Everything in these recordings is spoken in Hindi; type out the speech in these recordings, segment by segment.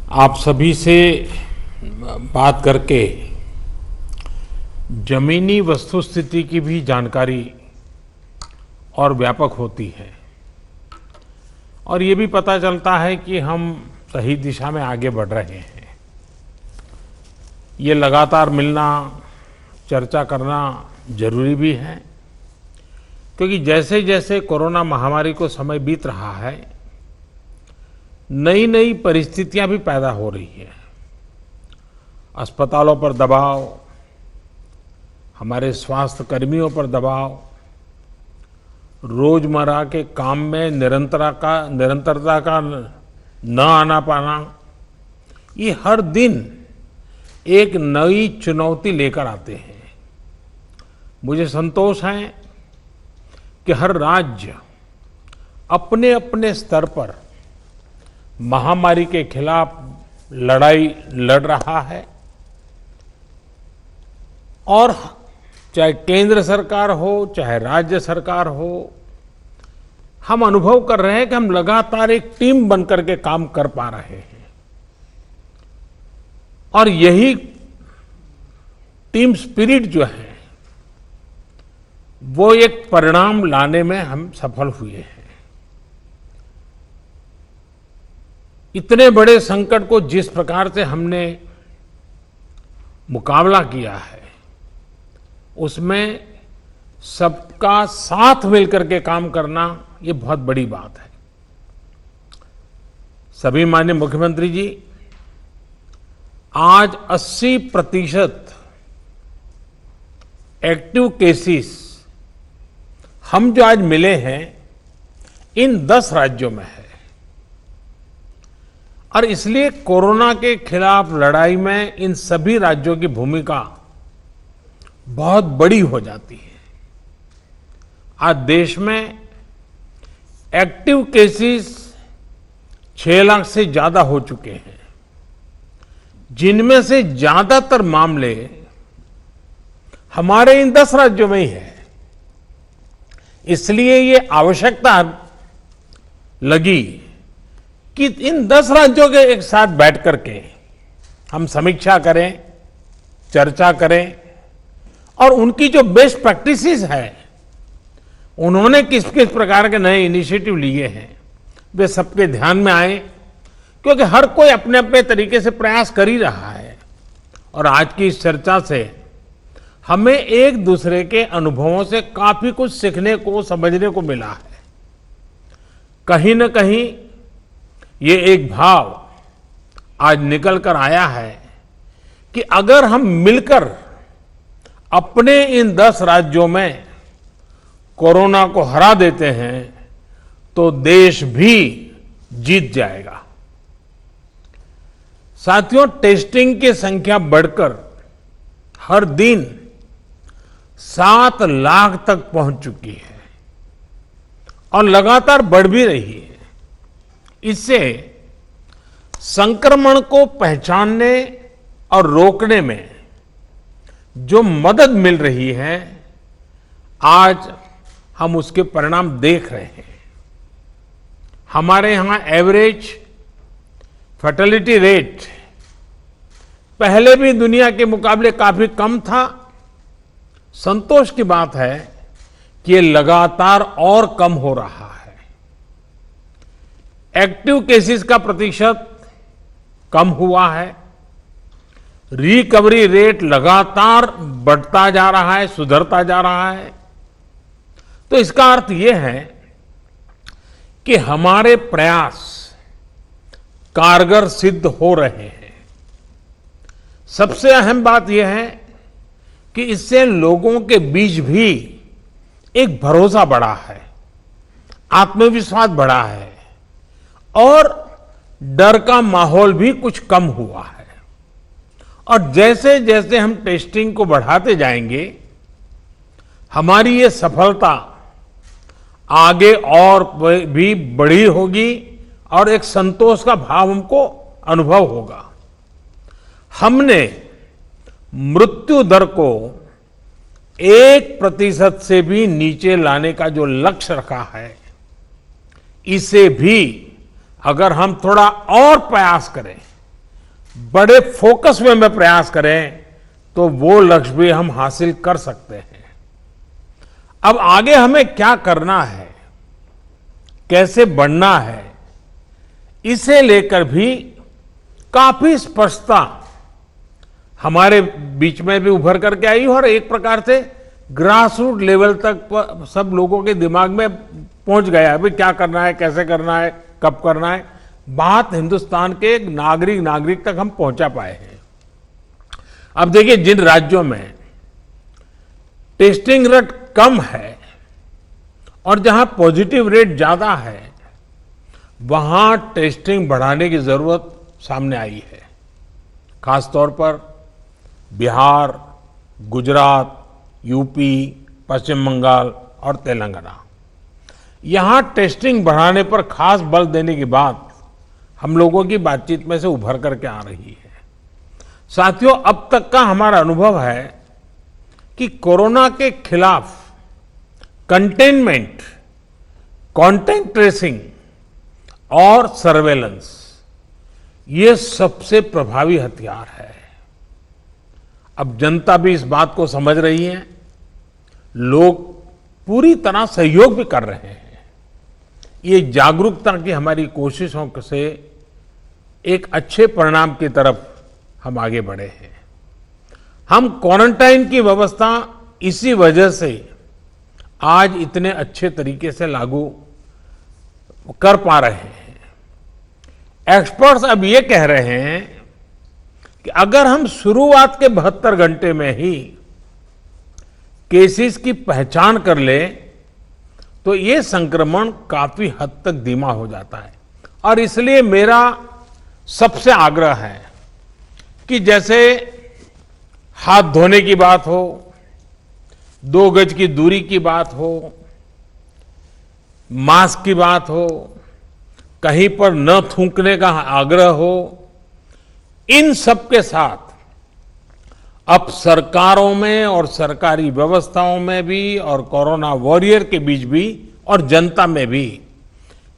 आप सभी से बात करके जमीनी वस्तुस्थिति की भी जानकारी और व्यापक होती है और ये भी पता चलता है कि हम सही दिशा में आगे बढ़ रहे हैं। ये लगातार मिलना, चर्चा करना जरूरी भी है, क्योंकि जैसे जैसे कोरोना महामारी को समय बीत रहा है, नई नई परिस्थितियां भी पैदा हो रही हैं। अस्पतालों पर दबाव, हमारे स्वास्थ्य कर्मियों पर दबाव, रोजमर्रा के काम में निरंतरता का न आना पाना, ये हर दिन एक नई चुनौती लेकर आते हैं। मुझे संतोष है कि हर राज्य अपने अपने स्तर पर महामारी के खिलाफ लड़ाई लड़ रहा है और चाहे केंद्र सरकार हो, चाहे राज्य सरकार हो, हम अनुभव कर रहे हैं कि हम लगातार एक टीम बनकर के काम कर पा रहे हैं और यही टीम स्पिरिट जो है वो एक परिणाम लाने में हम सफल हुए हैं। इतने बड़े संकट को जिस प्रकार से हमने मुकाबला किया है, उसमें सबका साथ मिलकर के काम करना ये बहुत बड़ी बात है। सभी माननीय मुख्यमंत्री जी, आज 80% एक्टिव केसेस हम जो आज मिले हैं इन 10 राज्यों में है और इसलिए कोरोना के खिलाफ लड़ाई में इन सभी राज्यों की भूमिका बहुत बड़ी हो जाती है। आज देश में एक्टिव केसेस 6 लाख से ज्यादा हो चुके हैं, जिनमें से ज्यादातर मामले हमारे इन 10 राज्यों में ही है। इसलिए ये आवश्यकता लगी कि इन 10 राज्यों के एक साथ बैठ करके हम समीक्षा करें, चर्चा करें और उनकी जो बेस्ट प्रैक्टिसेस है, उन्होंने किस किस प्रकार के नए इनिशिएटिव लिए हैं, वे सबके ध्यान में आए, क्योंकि हर कोई अपने अपने तरीके से प्रयास कर ही रहा है। और आज की इस चर्चा से हमें एक दूसरे के अनुभवों से काफी कुछ सीखने को, समझने को मिला है। कहीं न कहीं ये एक भाव आज निकल कर आया है कि अगर हम मिलकर अपने इन 10 राज्यों में कोरोना को हरा देते हैं तो देश भी जीत जाएगा। साथियों, टेस्टिंग की संख्या बढ़कर हर दिन 7 लाख तक पहुंच चुकी है और लगातार बढ़ भी रही है। इससे संक्रमण को पहचानने और रोकने में जो मदद मिल रही है, आज हम उसके परिणाम देख रहे हैं। हमारे यहां एवरेज फर्टिलिटी रेट पहले भी दुनिया के मुकाबले काफी कम था। संतोष की बात है कि ये लगातार और कम हो रहा है। एक्टिव केसेस का प्रतिशत कम हुआ है। रिकवरी रेट लगातार बढ़ता जा रहा है, सुधरता जा रहा है। तो इसका अर्थ यह है कि हमारे प्रयास कारगर सिद्ध हो रहे हैं। सबसे अहम बात यह है कि इससे लोगों के बीच भी एक भरोसा बढ़ा है, आत्मविश्वास बढ़ा है और डर का माहौल भी कुछ कम हुआ है। और जैसे जैसे हम टेस्टिंग को बढ़ाते जाएंगे, हमारी ये सफलता आगे और भी बड़ी होगी और एक संतोष का भाव हमको अनुभव होगा। हमने मृत्यु दर को 1% से भी नीचे लाने का जो लक्ष्य रखा है, इसे भी अगर हम थोड़ा और प्रयास करें बड़े फोकस में प्रयास करें तो वो लक्ष्य भी हम हासिल कर सकते हैं। अब आगे हमें क्या करना है, कैसे बढ़ना है, इसे लेकर भी काफी स्पष्टता हमारे बीच में भी उभर करके आई और एक प्रकार से ग्रास रूट लेवल तक सब लोगों के दिमाग में पहुंच गया है। भाई क्या करना है, कैसे करना है, कब करना है, बात हिंदुस्तान के एक नागरिक तक हम पहुंचा पाए हैं। अब देखिए, जिन राज्यों में टेस्टिंग रेट कम है और जहां पॉजिटिव रेट ज्यादा है, वहां टेस्टिंग बढ़ाने की जरूरत सामने आई है। खासतौर पर बिहार, गुजरात, यूपी, पश्चिम बंगाल और तेलंगाना, यहां टेस्टिंग बढ़ाने पर खास बल देने की बात हम लोगों की बातचीत में से उभर करके आ रही है। साथियों, अब तक का हमारा अनुभव है कि कोरोना के खिलाफ कंटेनमेंट, कॉन्टैक्ट ट्रेसिंग और सर्वेलेंस, ये सबसे प्रभावी हथियार है। अब जनता भी इस बात को समझ रही है, लोग पूरी तरह सहयोग भी कर रहे हैं। ये जागरूकता की हमारी कोशिशों से एक अच्छे परिणाम की तरफ हम आगे बढ़े हैं। हम क्वारंटाइन की व्यवस्था इसी वजह से आज इतने अच्छे तरीके से लागू कर पा रहे हैं। एक्सपर्ट्स अब ये कह रहे हैं कि अगर हम शुरुआत के 72 घंटे में ही केसेस की पहचान कर ले तो ये संक्रमण काफी हद तक धीमा हो जाता है। और इसलिए मेरा सबसे आग्रह है कि जैसे हाथ धोने की बात हो, 2 गज की दूरी की बात हो, मास्क की बात हो, कहीं पर न थूकने का आग्रह हो, इन सब के साथ अब सरकारों में और सरकारी व्यवस्थाओं में भी और कोरोना वॉरियर के बीच भी और जनता में भी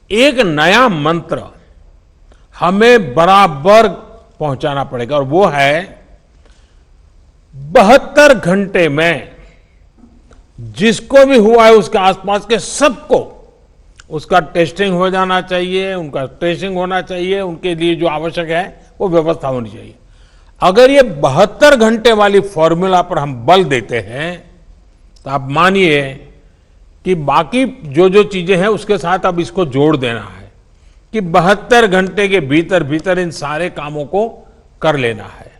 एक नया मंत्र हमें बराबर पहुंचाना पड़ेगा और वो है 72 घंटे में जिसको भी हुआ है उसके आसपास के सबको उसका टेस्टिंग हो जाना चाहिए, उनका ट्रेसिंग होना चाहिए, उनके लिए जो आवश्यक है वो व्यवस्था होनी चाहिए। अगर ये 72 घंटे वाली फॉर्मूला पर हम बल देते हैं तो आप मानिए कि बाकी जो जो चीजें हैं उसके साथ अब इसको जोड़ देना है कि 72 घंटे के भीतर भीतर इन सारे कामों को कर लेना है।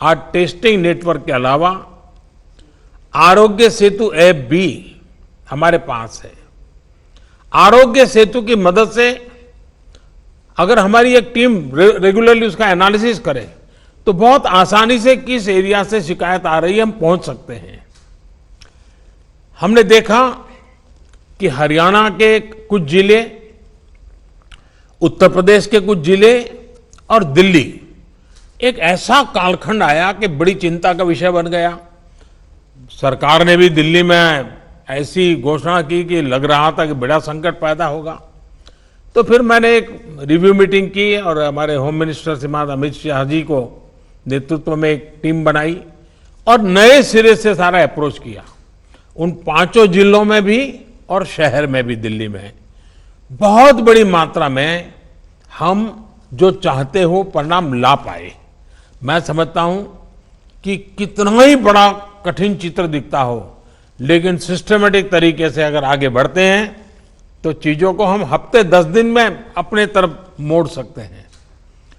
आज टेस्टिंग नेटवर्क के अलावा आरोग्य सेतु ऐप भी हमारे पास है। आरोग्य सेतु की मदद से अगर हमारी एक टीम रेगुलरली उसका एनालिसिस करे तो बहुत आसानी से किस एरिया से शिकायत आ रही है हम पहुंच सकते हैं। हमने देखा कि हरियाणा के कुछ जिले, उत्तर प्रदेश के कुछ जिले और दिल्ली, एक ऐसा कालखंड आया कि बड़ी चिंता का विषय बन गया। सरकार ने भी दिल्ली में ऐसी घोषणा की कि लग रहा था कि बड़ा संकट पैदा होगा। तो फिर मैंने एक रिव्यू मीटिंग की और हमारे होम मिनिस्टर श्रीमान अमित शाह जी को नेतृत्व में एक टीम बनाई और नए सिरे से सारा अप्रोच किया। उन 5 जिलों में भी और शहर में भी, दिल्ली में बहुत बड़ी मात्रा में हम जो चाहते हो परिणाम ला पाए। मैं समझता हूं कि कितना ही बड़ा कठिन चित्र दिखता हो, लेकिन सिस्टमेटिक तरीके से अगर आगे बढ़ते हैं तो चीजों को हम हफ्ते 10 दिन में अपने तरफ मोड़ सकते हैं।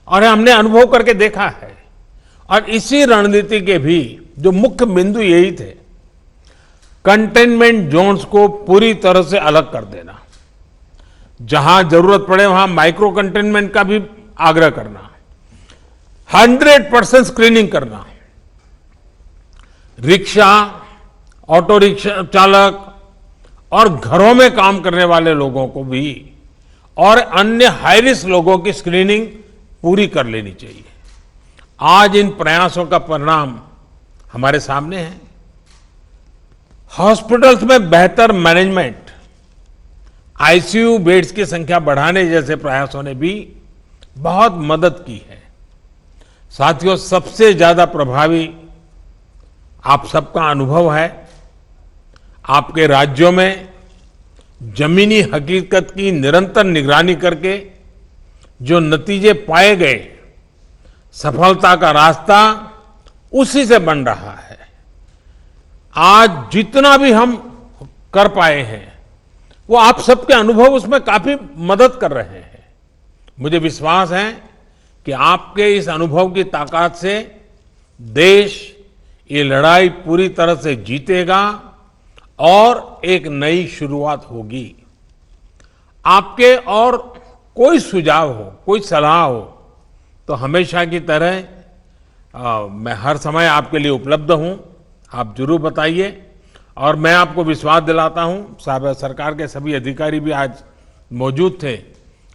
और हमने अनुभव करके देखा है। और इसी रणनीति के भी जो मुख्य बिंदु यही थे, कंटेनमेंट जोन्स को पूरी तरह से अलग कर देना, जहां जरूरत पड़े वहां माइक्रो कंटेनमेंट का भी आग्रह करना, 100% स्क्रीनिंग करना, रिक्शा, ऑटो रिक्शा चालक और घरों में काम करने वाले लोगों को भी और अन्य हाई रिस्क लोगों की स्क्रीनिंग पूरी कर लेनी चाहिए। आज इन प्रयासों का परिणाम हमारे सामने है। हॉस्पिटल्स में बेहतर मैनेजमेंट, आईसीयू बेड्स की संख्या बढ़ाने जैसे प्रयासों ने भी बहुत मदद की है। साथियों, सबसे ज्यादा प्रभावी आप सबका अनुभव है। आपके राज्यों में जमीनी हकीकत की निरंतर निगरानी करके जो नतीजे पाए गए, सफलता का रास्ता उसी से बन रहा है। आज जितना भी हम कर पाए हैं, वो आप सबके अनुभव उसमें काफी मदद कर रहे हैं। मुझे विश्वास है कि आपके इस अनुभव की ताकत से देश ये लड़ाई पूरी तरह से जीतेगा और एक नई शुरुआत होगी। आपके और कोई सुझाव हो, कोई सलाह हो, तो हमेशा की तरह मैं हर समय आपके लिए उपलब्ध हूं। आप जरूर बताइए। और मैं आपको विश्वास दिलाता हूं, सरकार के सभी अधिकारी भी आज मौजूद थे।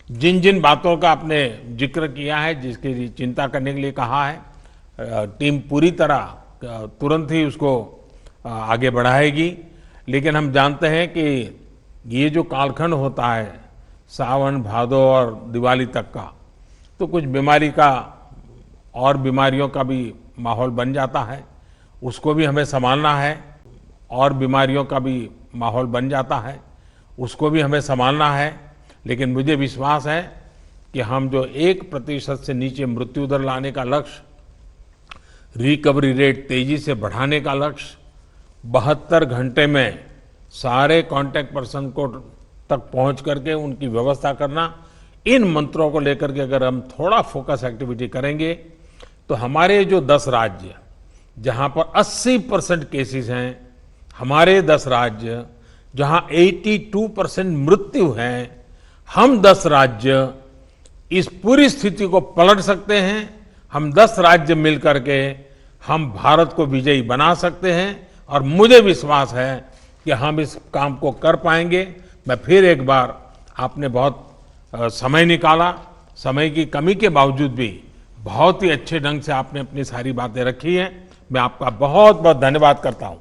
जिन जिन बातों का आपने जिक्र किया है, जिसकी चिंता करने के लिए कहा है, टीम पूरी तरह तुरंत ही उसको आगे बढ़ाएगी। लेकिन हम जानते हैं कि ये जो कालखंड होता है, सावन, भादो और दिवाली तक का, तो कुछ बीमारी का और बीमारियों का भी माहौल बन जाता है, उसको भी हमें संभालना है। और बीमारियों का भी माहौल बन जाता है, उसको भी हमें संभालना है। लेकिन मुझे विश्वास है कि हम जो 1% से नीचे मृत्यु दर लाने का लक्ष्य, रिकवरी रेट तेजी से बढ़ाने का लक्ष्य, 72 घंटे में सारे कांटेक्ट पर्सन को तक पहुंच करके उनकी व्यवस्था करना, इन मंत्रों को लेकर के अगर हम थोड़ा फोकस एक्टिविटी करेंगे, तो हमारे जो 10 राज्य जहां पर 80% केसेस हैं, हमारे 10 राज्य जहां 82% मृत्यु है, हम 10 राज्य इस पूरी स्थिति को पलट सकते हैं। हम 10 राज्य मिलकर के हम भारत को विजयी बना सकते हैं और मुझे विश्वास है कि हम इस काम को कर पाएंगे। मैं फिर एक बार, आपने बहुत समय निकाला, समय की कमी के बावजूद भी बहुत ही अच्छे ढंग से आपने अपनी सारी बातें रखी हैं। मैं आपका बहुत बहुत धन्यवाद करता हूं।